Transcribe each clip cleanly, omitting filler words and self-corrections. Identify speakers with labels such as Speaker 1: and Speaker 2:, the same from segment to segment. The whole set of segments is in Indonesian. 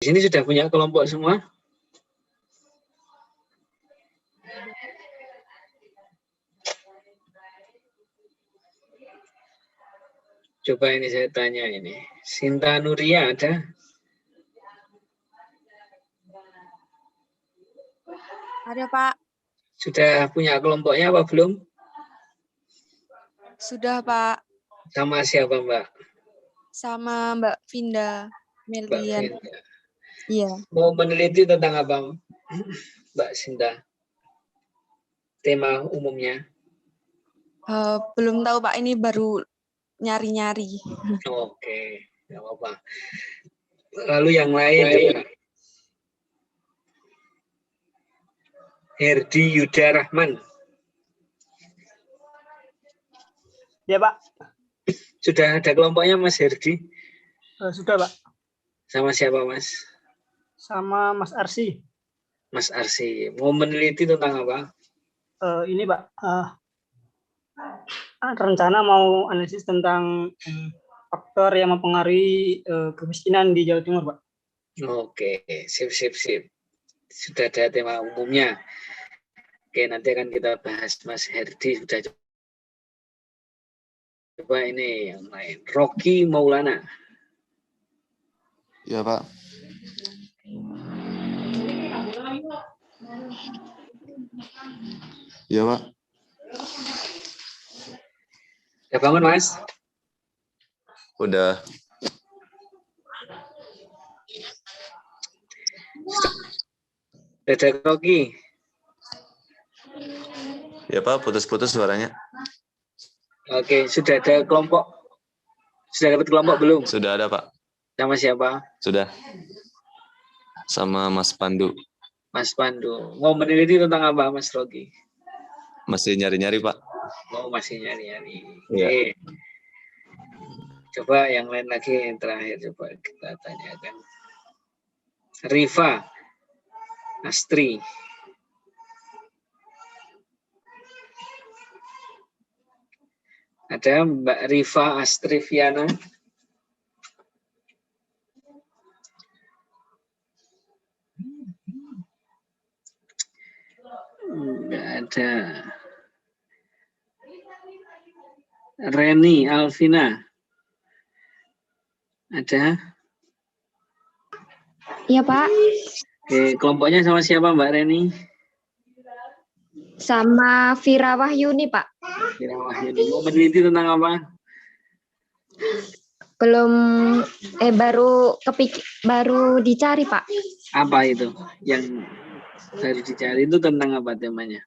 Speaker 1: sini sudah punya kelompok semua? Coba ini saya tanya ini. Sinta Nuria ada?
Speaker 2: Ada, Pak.
Speaker 1: Sudah punya kelompoknya apa belum?
Speaker 2: Sudah, Pak.
Speaker 1: Sama siapa, Mbak?
Speaker 2: Sama Mbak Vinda
Speaker 1: Mbak
Speaker 2: Melian.
Speaker 1: Vinda.
Speaker 2: Iya.
Speaker 1: Mau meneliti tentang apa, Mbak Sinta? Tema umumnya?
Speaker 2: Belum tahu, Pak. Ini baru nyari-nyari.
Speaker 1: Oke, nggak apa-apa. Lalu yang lain juga. Herdi Yuda Rahman.
Speaker 3: Ya, Pak.
Speaker 1: Sudah ada kelompoknya, Mas Herdi?
Speaker 3: Sudah, Pak.
Speaker 1: Sama siapa, Mas?
Speaker 3: Sama Mas Arsi.
Speaker 1: Mas Arsi. Mau meneliti tentang apa?
Speaker 3: Ini, Pak. Rencana mau analisis tentang faktor yang mempengaruhi kemiskinan di Jawa Timur, Pak.
Speaker 1: Oke, sip. Sudah ada tema umumnya. Oke, nanti akan kita bahas. Mas Herdi sudah coba ini yang lain. Rocky Maulana.
Speaker 4: Ya, Pak. Ya, Pak.
Speaker 1: Udah bangun, Mas?
Speaker 4: Udah.
Speaker 1: Ada Rocky.
Speaker 4: Ya, Pak, putus-putus suaranya.
Speaker 1: Oke, sudah ada kelompok. Sudah dapat kelompok belum?
Speaker 4: Sudah ada, Pak.
Speaker 1: Sama siapa?
Speaker 4: Sudah. Sama Mas Pandu.
Speaker 1: Mas Pandu. Mau meneliti tentang apa, Mas Rocky?
Speaker 4: Masih nyari-nyari, Pak.
Speaker 1: Oh, masih nyari-nyari.
Speaker 4: Iya.
Speaker 1: Oke. Coba yang lain lagi, yang terakhir coba kita tanyakan. Rifa Astri. Ada Mbak Rifa Astriviana. Enggak ada. Reni Alvina. Ada?
Speaker 5: Iya, Pak.
Speaker 1: Oke, kelompoknya sama siapa, Mbak Reni?
Speaker 5: Sama Vira Wahyuni, Pak.
Speaker 1: Vira Wahyuni. Mau meneliti tentang apa?
Speaker 5: Belum, baru dicari, Pak.
Speaker 1: Apa itu? Yang baru dicari itu tentang apa temanya?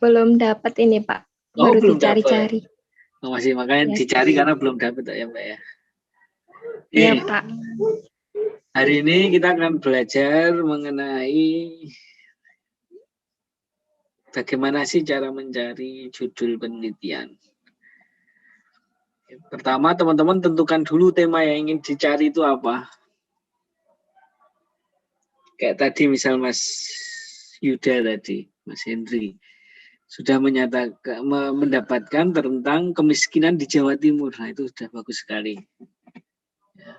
Speaker 5: Belum dapat ini, Pak.
Speaker 1: Oh,
Speaker 5: Baru
Speaker 1: belum
Speaker 5: dicari-cari.
Speaker 1: Oh, masih makanya
Speaker 5: Ya.
Speaker 1: dicari karena belum dapat ya, Mbak ya.
Speaker 5: Iya, Pak.
Speaker 1: Hari ini kita akan belajar mengenai bagaimana sih cara mencari judul penelitian. Pertama, teman-teman tentukan dulu tema yang ingin dicari itu apa. Kayak tadi misal Mas Yuda tadi, Mas Hendri, sudah menyatakan mendapatkan tentang kemiskinan di Jawa Timur. Nah, itu sudah bagus sekali. Ya.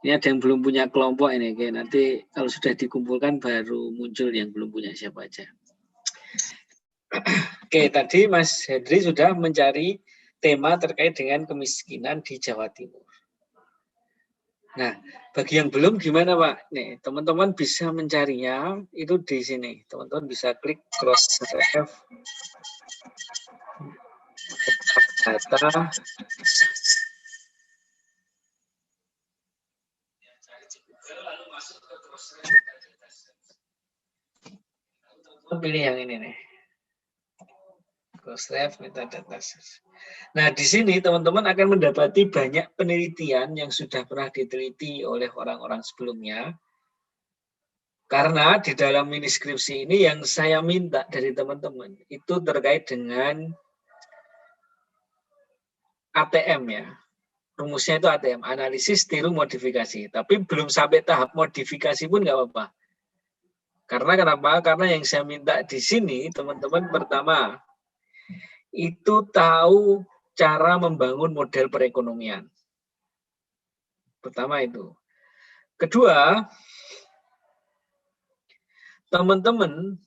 Speaker 1: Ini ada yang belum punya kelompok ini, kayak nanti kalau sudah dikumpulkan baru muncul yang belum punya siapa aja. Oke, tadi Mas Hendri sudah mencari tema terkait dengan kemiskinan di Jawa Timur. Nah, bagi yang belum gimana, Pak? Nih, teman-teman bisa mencarinya itu di sini. Teman-teman bisa klik Crossref data. Pilih yang ini nih. Crossref metadata. Nah, di sini teman-teman akan mendapati banyak penelitian yang sudah pernah diteliti oleh orang-orang sebelumnya. Karena di dalam mini skripsi ini yang saya minta dari teman-teman itu terkait dengan ATM ya. Rumusnya itu ATM, analisis, tiru, modifikasi. Tapi belum sampai tahap modifikasi pun nggak apa-apa. Karena kenapa? Karena yang saya minta di sini teman-teman pertama itu tahu cara membangun model perekonomian. pertama itu. Kedua, teman-teman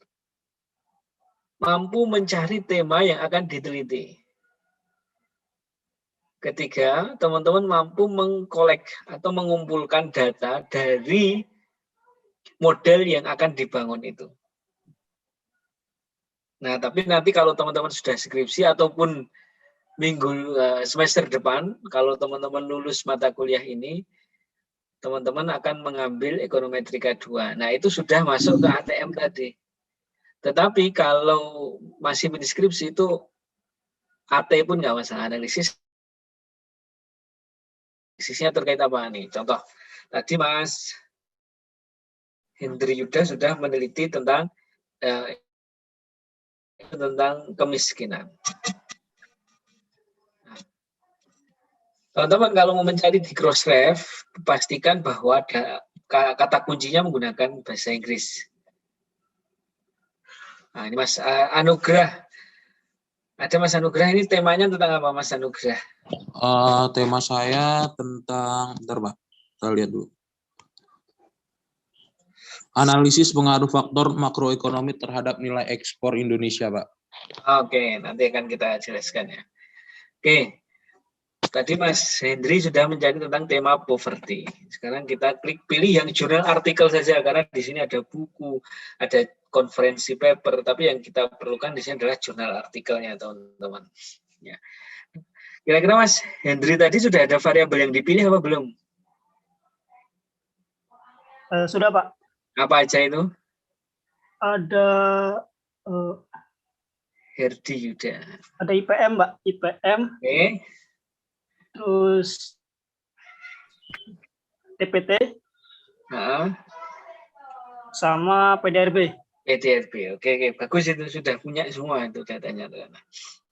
Speaker 1: mampu mencari tema yang akan diteliti. Ketiga, teman-teman mampu mengkolek atau mengumpulkan data dari model yang akan dibangun itu. Nah, tapi nanti kalau teman-teman sudah skripsi ataupun semester depan, kalau teman-teman lulus mata kuliah ini, teman-teman akan mengambil ekonometrika 2. Nah, itu sudah masuk ke ATM tadi. Tetapi kalau masih mendiskripsi itu AT pun nggak masalah, analisisnya terkait apa nih? Contoh, tadi Mas Hendri Yuda sudah meneliti tentang kemiskinan. Teman-teman kalau mau mencari di Crossref, pastikan bahwa ada kata kuncinya menggunakan bahasa Inggris. Nah, ini Mas Anugrah. Ada Mas Anugrah, ini temanya tentang apa Mas Anugrah?
Speaker 6: Tema saya tentang, bentar Pak, kita lihat dulu. Analisis pengaruh faktor makroekonomi terhadap nilai ekspor Indonesia, Pak.
Speaker 1: Oke, nanti akan kita jelaskan ya. Oke, tadi Mas Hendri sudah mencari tentang tema poverty. Sekarang kita klik pilih yang jurnal artikel saja, karena di sini ada buku, ada konferensi paper, tapi yang kita perlukan di sini adalah jurnal artikelnya, teman-teman. Ya. Kira-kira Mas Hendri tadi sudah ada variabel yang dipilih apa belum?
Speaker 3: Sudah Pak.
Speaker 1: Apa aja itu?
Speaker 3: Ada
Speaker 1: Herdi Yuda.
Speaker 3: Ada IPM Pak, IPM.
Speaker 1: Oke.
Speaker 3: Terus TPT. Sama PDRB.
Speaker 1: PDRB, oke, bagus, itu sudah punya semua itu datanya.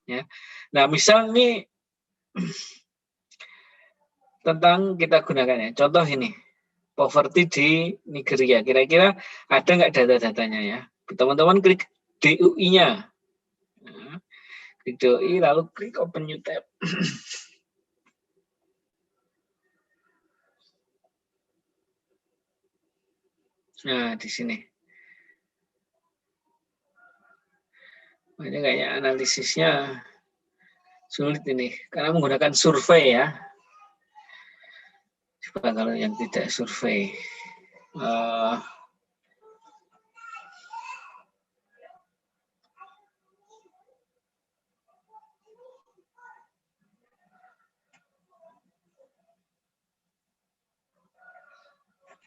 Speaker 1: Ya. Nah, misal nih tentang kita gunakan ya, contoh ini, poverty di Nigeria, kira-kira ada nggak data-datanya ya? Teman-teman klik DUI-nya, nah, klik DUI lalu klik Open New Tab. Nah, di sini. Ini kayaknya analisisnya sulit ini, karena menggunakan survei ya. Coba kalau yang tidak survei.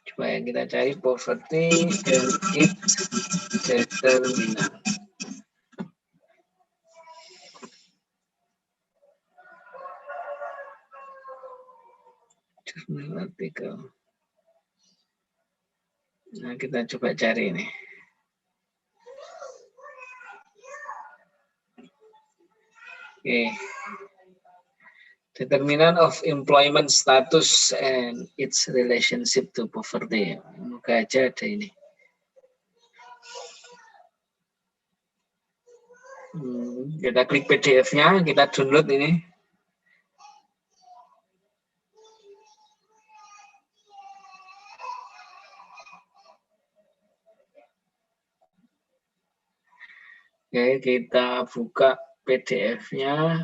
Speaker 1: Coba yang kita cari poverty and its determinant. Artikel. Nah, kita coba cari ini. Oke. Determinant of employment status and its relationship to poverty. Semoga aja ada ini. Kita klik PDF-nya, kita download ini. Oke, kita buka PDF-nya.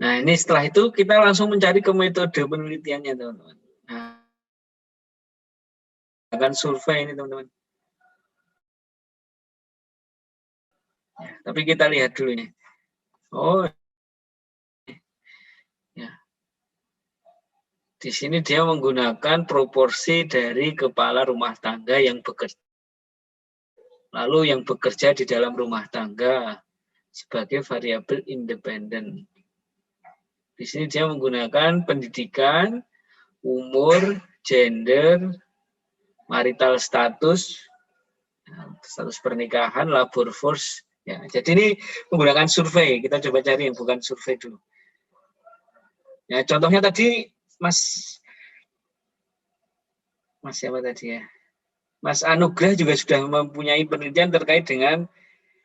Speaker 1: Nah, ini setelah itu kita langsung mencari ke metode penelitiannya, teman-teman. Nah, akan survei ini, teman-teman. Ya, tapi kita lihat dulu ini. Oh, ya. Di sini dia menggunakan proporsi dari kepala rumah tangga yang bekerja. Lalu yang bekerja di dalam rumah tangga sebagai variabel independen. Di sini dia menggunakan pendidikan, umur, gender, marital status, status pernikahan, labor force. Ya, jadi ini menggunakan survei. Kita coba cari yang bukan survei dulu. Ya, contohnya tadi Mas siapa tadi ya? Mas Anugrah juga sudah mempunyai penelitian terkait dengan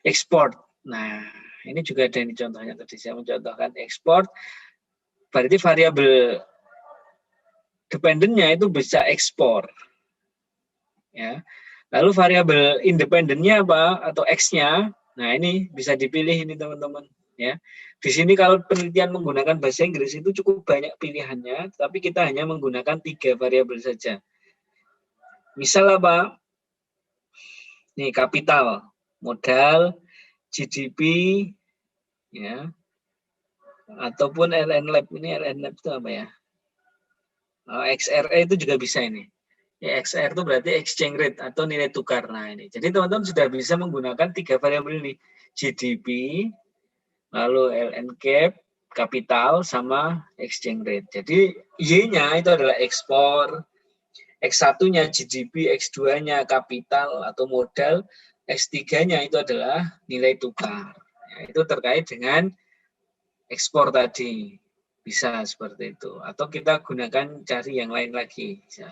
Speaker 1: ekspor. Nah, ini juga ada ini contohnya tadi, saya mencontohkan ekspor berarti variabel dependennya itu bisa ekspor. Ya. Lalu variabel independennya apa atau X-nya? Nah, ini bisa dipilih ini teman-teman, ya. Di sini kalau penelitian menggunakan bahasa Inggris itu cukup banyak pilihannya, tapi kita hanya menggunakan 3 variabel saja. Misal apa? Nih, kapital, modal, GDP, ya, ataupun LN Lab. Ini LN Lab itu apa ya? XRE itu juga bisa ini. Ya, XR itu berarti exchange rate atau nilai tukar. Nah, ini. Jadi teman-teman sudah bisa menggunakan 3 variabel ini. GDP, lalu LN cap, kapital, sama exchange rate. Jadi Y-nya itu adalah ekspor, X1-nya GDP, X2-nya kapital atau modal, X3-nya itu adalah nilai tukar. Ya, itu terkait dengan ekspor tadi. Bisa seperti itu. Atau kita gunakan cari yang lain lagi. Bisa.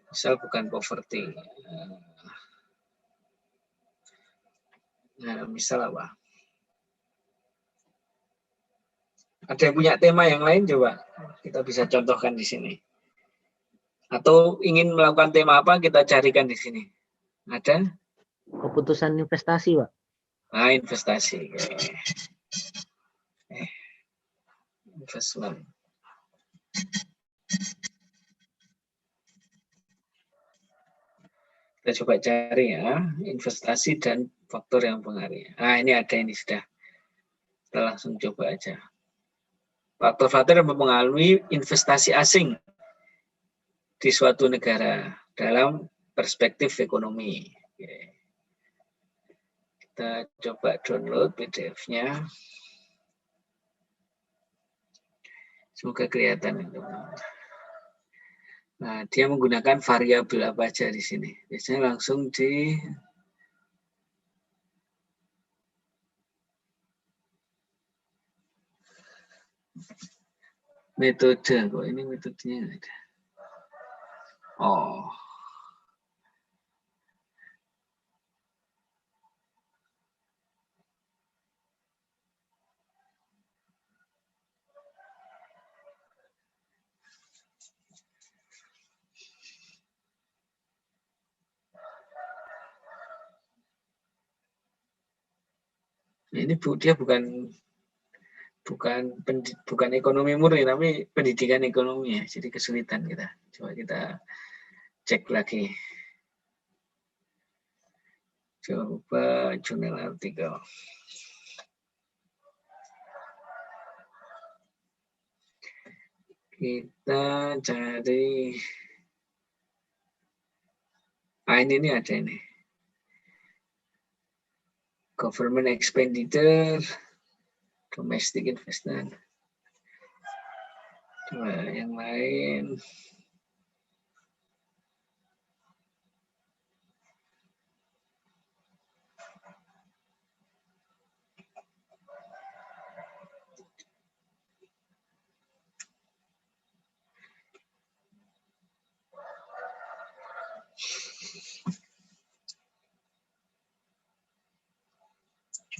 Speaker 1: Misal bukan poverty. Nah, misal apa? Ada yang punya tema yang lain coba? Kita bisa contohkan di sini. Atau ingin melakukan tema apa, kita carikan di sini. Ada?
Speaker 7: Keputusan investasi, Pak.
Speaker 1: Nah, investasi. Investment. Kita coba cari ya, investasi dan faktor yang mempengaruhi. Nah, ini ada ini sudah. Kita langsung coba aja. Faktor-faktor yang mempengaruhi investasi asing di suatu negara dalam perspektif ekonomi. Oke. Kita coba download PDF-nya. Semoga kelihatan. Nah, dia menggunakan variabel apa aja di sini. Biasanya langsung di metode. Kok ini metodenya ada? Oh. Ini dia bukan ekonomi murni, tapi pendidikan ekonomi ya. Jadi kesulitan kita. Coba kita cek lagi. Coba jurnal artikel. Kita cari. Ini ada ini. Government expenditure, domestic investment. Coba yang lain.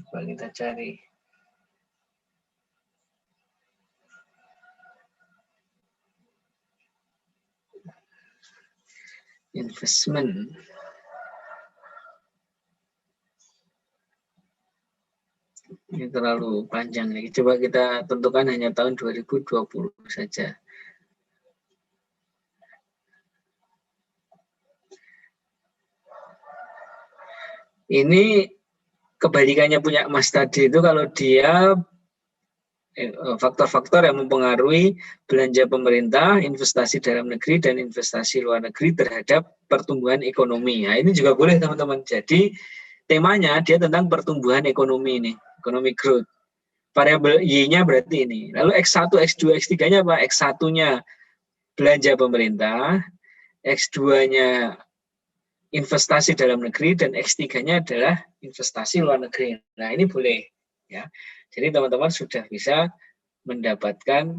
Speaker 1: Coba kita cari. Investment. Ini terlalu panjang nih. Coba kita tentukan hanya tahun 2020 saja. Ini kebalikannya punya Mas tadi itu kalau dia faktor-faktor yang mempengaruhi belanja pemerintah, investasi dalam negeri, dan investasi luar negeri terhadap pertumbuhan ekonomi. Nah, ini juga boleh teman-teman. Jadi temanya dia tentang pertumbuhan ekonomi ini, ekonomi growth. Variabel Y-nya berarti ini. Lalu X1, X2, X3-nya apa? X1-nya belanja pemerintah, X2-nya investasi dalam negeri, dan X3-nya adalah investasi luar negeri. Nah, ini boleh ya. Jadi teman-teman sudah bisa mendapatkan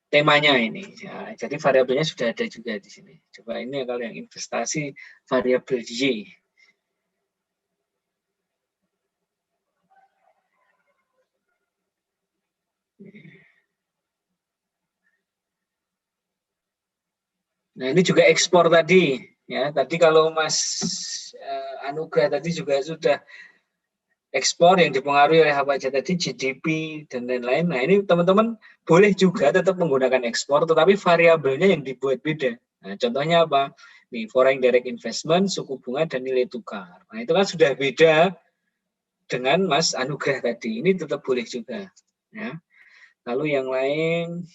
Speaker 1: temanya ini. Ya, jadi variabelnya sudah ada juga di sini. Coba ini kalau yang investasi variabel Y. Nah, ini juga ekspor tadi. Ya, tadi kalau Mas Anugrah tadi juga sudah ekspor yang dipengaruhi oleh apa aja tadi, GDP dan lain-lain. Nah, ini teman-teman boleh juga tetap menggunakan ekspor, tetapi variabelnya yang dibuat beda. Nah, contohnya apa? Nih, foreign direct investment, suku bunga, dan nilai tukar. Nah, itu kan sudah beda dengan Mas Anugrah tadi. Ini tetap boleh juga. Ya. Lalu yang lain,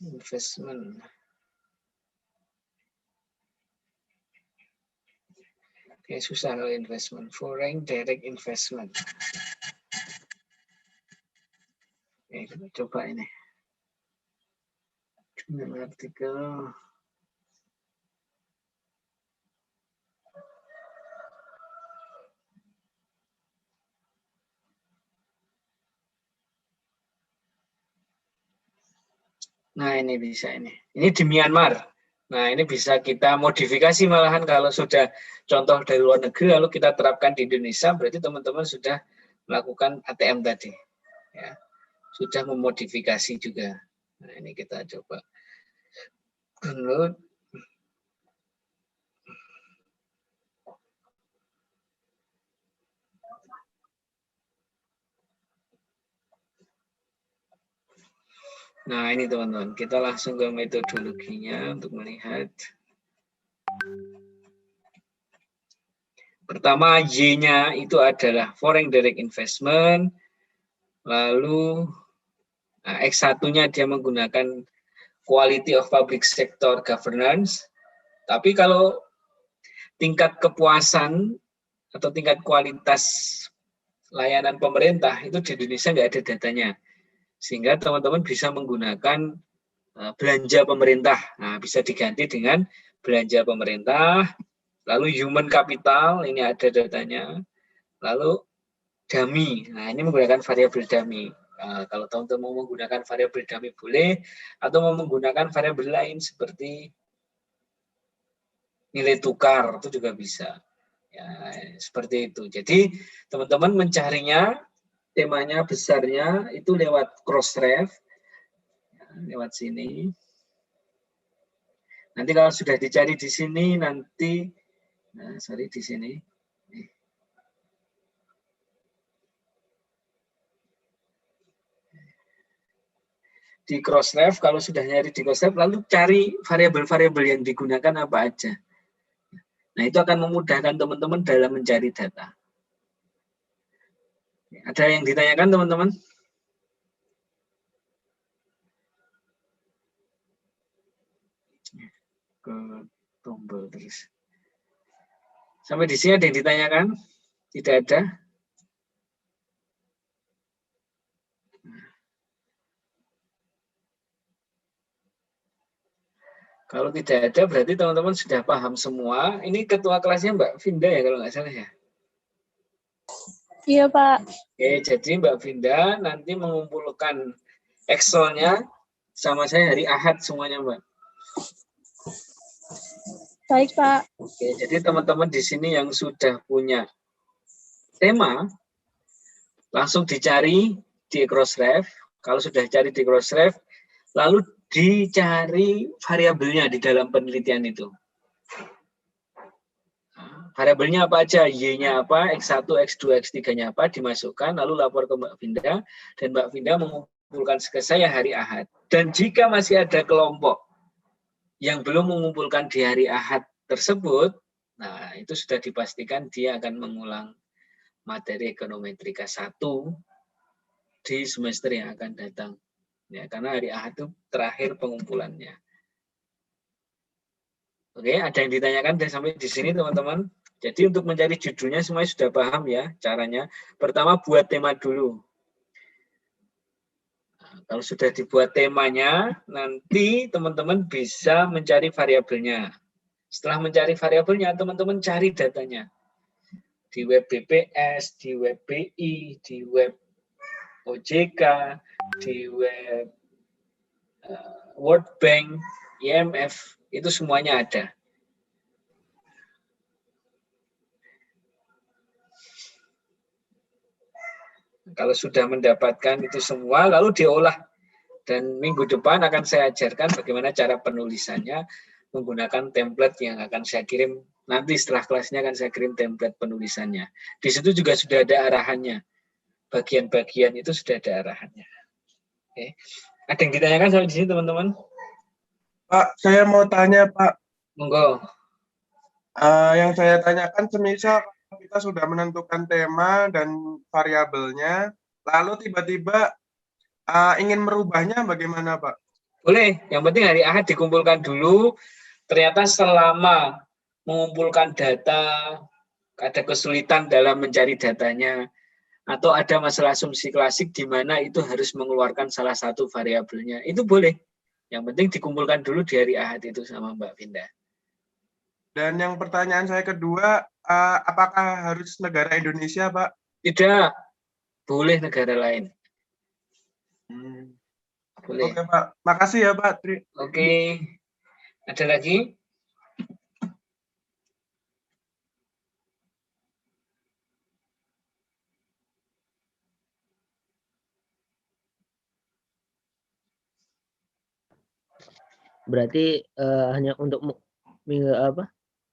Speaker 1: investment. Oke, susah kalau investment. Foreign direct investment. Oke, kita coba ini. Jurnal artikel. Nah, ini bisa ini. Ini di Myanmar. Nah, ini bisa kita modifikasi malahan kalau sudah contoh dari luar negeri lalu kita terapkan di Indonesia, berarti teman-teman sudah melakukan ATM tadi. Ya. Sudah memodifikasi juga. Nah, ini kita coba download. Nah, ini teman-teman, kita langsung ke metodologinya untuk melihat. Pertama, Y-nya itu adalah foreign direct investment. Lalu, nah, X1-nya dia menggunakan quality of public sector governance. Tapi kalau tingkat kepuasan atau tingkat kualitas layanan pemerintah itu di Indonesia nggak ada datanya. Sehingga teman-teman bisa menggunakan belanja pemerintah. Nah, bisa diganti dengan belanja pemerintah. Lalu human capital, ini ada datanya. Lalu dummy, nah ini menggunakan variabel dummy. Kalau teman-teman mau menggunakan variabel dummy boleh, atau mau menggunakan variabel lain seperti nilai tukar, itu juga bisa. Ya, seperti itu. Jadi teman-teman mencarinya, temanya besarnya itu lewat Crossref, lewat sini. Nanti kalau sudah dicari di sini, nanti, di sini. Di Crossref, kalau sudah nyari di Crossref, lalu cari variabel-variabel yang digunakan apa aja. Nah, itu akan memudahkan teman-teman dalam mencari data. Ada yang ditanyakan, teman-teman? Ke tombol terus. Sampai di sini ada yang ditanyakan? Tidak ada? Kalau tidak ada, berarti teman-teman sudah paham semua. Ini ketua kelasnya Mbak Vinda ya, kalau nggak salah ya?
Speaker 8: Iya, Pak.
Speaker 1: Oke, jadi Mbak Vinda nanti mengumpulkan Excel-nya sama saya hari Ahad semuanya, Mbak.
Speaker 8: Baik, Pak.
Speaker 1: Oke, jadi teman-teman di sini yang sudah punya tema, langsung dicari di Crossref. Kalau sudah cari di Crossref, lalu dicari variabelnya di dalam penelitian itu. Variabelnya apa aja, Y-nya apa, X1, X2, X3-nya apa, dimasukkan, lalu lapor ke Mbak Vinda, dan Mbak Vinda mengumpulkan ke saya hari Ahad. Dan jika masih ada kelompok yang belum mengumpulkan di hari Ahad tersebut, nah itu sudah dipastikan dia akan mengulang materi ekonometrika 1 di semester yang akan datang. Ya, karena hari Ahad itu terakhir pengumpulannya. Oke, ada yang ditanyakan sampai di sini, teman-teman? Jadi untuk mencari judulnya semuanya sudah paham ya caranya. Pertama buat tema dulu. Kalau sudah dibuat temanya, nanti teman-teman bisa mencari variabelnya. Setelah mencari variabelnya, teman-teman cari datanya. Di web BPS, di web BI, di web OJK, di web World Bank, IMF, itu semuanya ada. Kalau sudah mendapatkan itu semua, lalu diolah. Dan minggu depan akan saya ajarkan bagaimana cara penulisannya menggunakan template yang akan saya kirim. Nanti setelah kelasnya akan saya kirim template penulisannya. Di situ juga sudah ada arahannya. Bagian-bagian itu sudah ada arahannya. Oke. Ada yang ditanyakan sampai di sini, teman-teman?
Speaker 8: Pak, saya mau tanya, Pak.
Speaker 1: Monggo.
Speaker 8: Yang saya tanyakan, semisal kita sudah menentukan tema dan variabelnya, lalu tiba-tiba ingin merubahnya bagaimana, Pak?
Speaker 1: Boleh, yang penting hari Ahad dikumpulkan dulu. Ternyata selama mengumpulkan data, ada kesulitan dalam mencari datanya, atau ada masalah asumsi klasik di mana itu harus mengeluarkan salah satu variabelnya, itu boleh. Yang penting dikumpulkan dulu di hari Ahad itu sama Mbak Vinda.
Speaker 8: Dan yang pertanyaan saya kedua, apakah harus negara Indonesia, Pak?
Speaker 1: Tidak, boleh negara lain. Boleh.
Speaker 8: Oke, Pak. Makasih ya, Pak.
Speaker 1: Oke. Ada lagi?
Speaker 7: Berarti hanya untuk minggu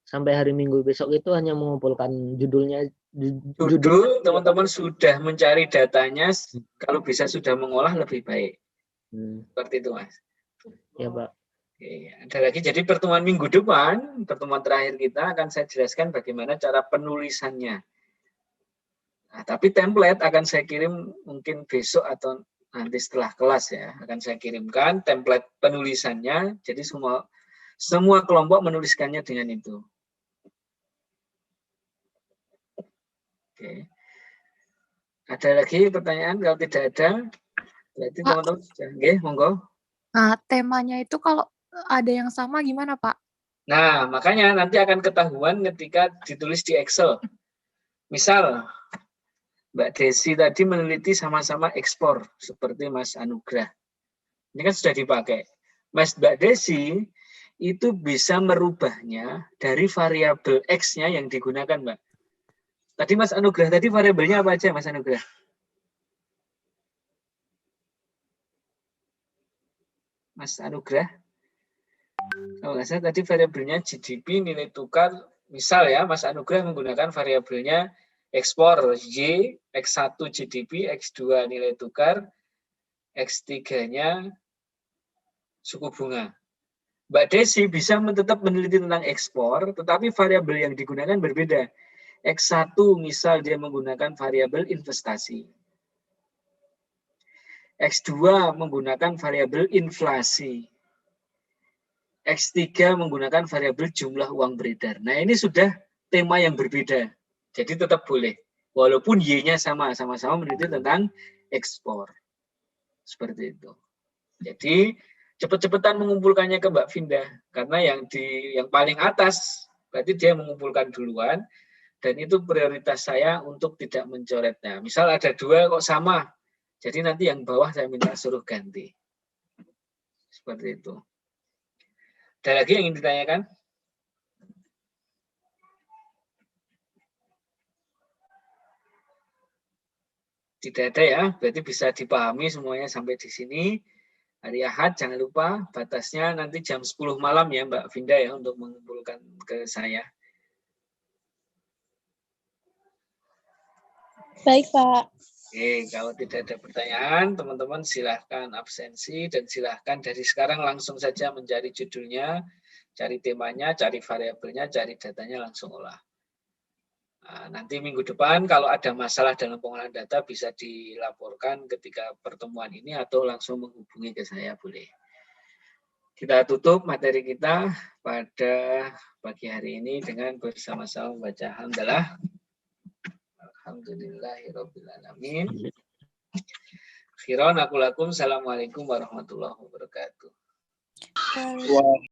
Speaker 7: sampai hari Minggu besok itu hanya mengumpulkan judulnya.
Speaker 1: Judul teman-teman sudah mencari datanya, kalau bisa sudah mengolah lebih baik. Seperti itu, Mas.
Speaker 7: Ya, Pak.
Speaker 1: Oke, ada lagi. Jadi pertemuan minggu depan, pertemuan terakhir kita akan saya jelaskan bagaimana cara penulisannya. Nah, tapi template akan saya kirim mungkin besok atau nanti setelah kelas ya. Akan saya kirimkan template penulisannya. Jadi semua kelompok menuliskannya dengan itu. Oke. Ada lagi pertanyaan? Kalau tidak ada, berarti teman-teman sudah. Oke, monggo.
Speaker 9: Nah, temanya itu kalau ada yang sama gimana, Pak?
Speaker 1: Nah, makanya nanti akan ketahuan ketika ditulis di Excel. Misal, Mbak Desi tadi meneliti sama-sama ekspor, seperti Mas Anugrah. Ini kan sudah dipakai. Mbak Desi itu bisa merubahnya dari variabel X-nya yang digunakan, Mbak. Tadi Mas Anugrah, tadi variabelnya apa aja, Mas Anugrah? Mas Anugrah? Kalau nggak salah tadi variabelnya GDP, nilai tukar, misal ya, Mas Anugrah menggunakan variabelnya ekspor Y, X1 GDP, X2 nilai tukar, X3-nya suku bunga. Mbak Desi bisa tetap meneliti tentang ekspor, tetapi variabel yang digunakan berbeda. X1 misal dia menggunakan variabel investasi. X2 menggunakan variabel inflasi. X3 menggunakan variabel jumlah uang beredar. Nah, ini sudah tema yang berbeda. Jadi tetap boleh. Walaupun Y-nya sama-sama meneliti tentang ekspor. Seperti itu. Jadi, cepat-cepatan mengumpulkannya ke Mbak Vinda. Karena yang paling atas, berarti dia mengumpulkan duluan. Dan itu prioritas saya untuk tidak mencoretnya. Misal ada dua kok sama. Jadi nanti yang bawah saya minta suruh ganti. Seperti itu. Ada lagi yang ingin ditanyakan? Tidak ada ya, berarti bisa dipahami semuanya sampai di sini. Hari Ahad jangan lupa batasnya nanti jam 10 malam ya Mbak Vinda ya untuk mengumpulkan ke saya.
Speaker 10: Baik, Pak.
Speaker 1: Oke, kalau tidak ada pertanyaan, teman-teman silahkan absensi dan silahkan dari sekarang langsung saja mencari judulnya, cari temanya, cari variabelnya, cari datanya, langsung olah. Nah, nanti minggu depan kalau ada masalah dalam pengolahan data bisa dilaporkan ketika pertemuan ini atau langsung menghubungi ke saya boleh. Kita tutup materi kita pada pagi hari ini dengan bersama-sama membaca hamdalah. Alhamdulillahirrabbilalamin. khairan. Aku lakum. Assalamualaikum warahmatullahi wabarakatuh.
Speaker 2: Baik.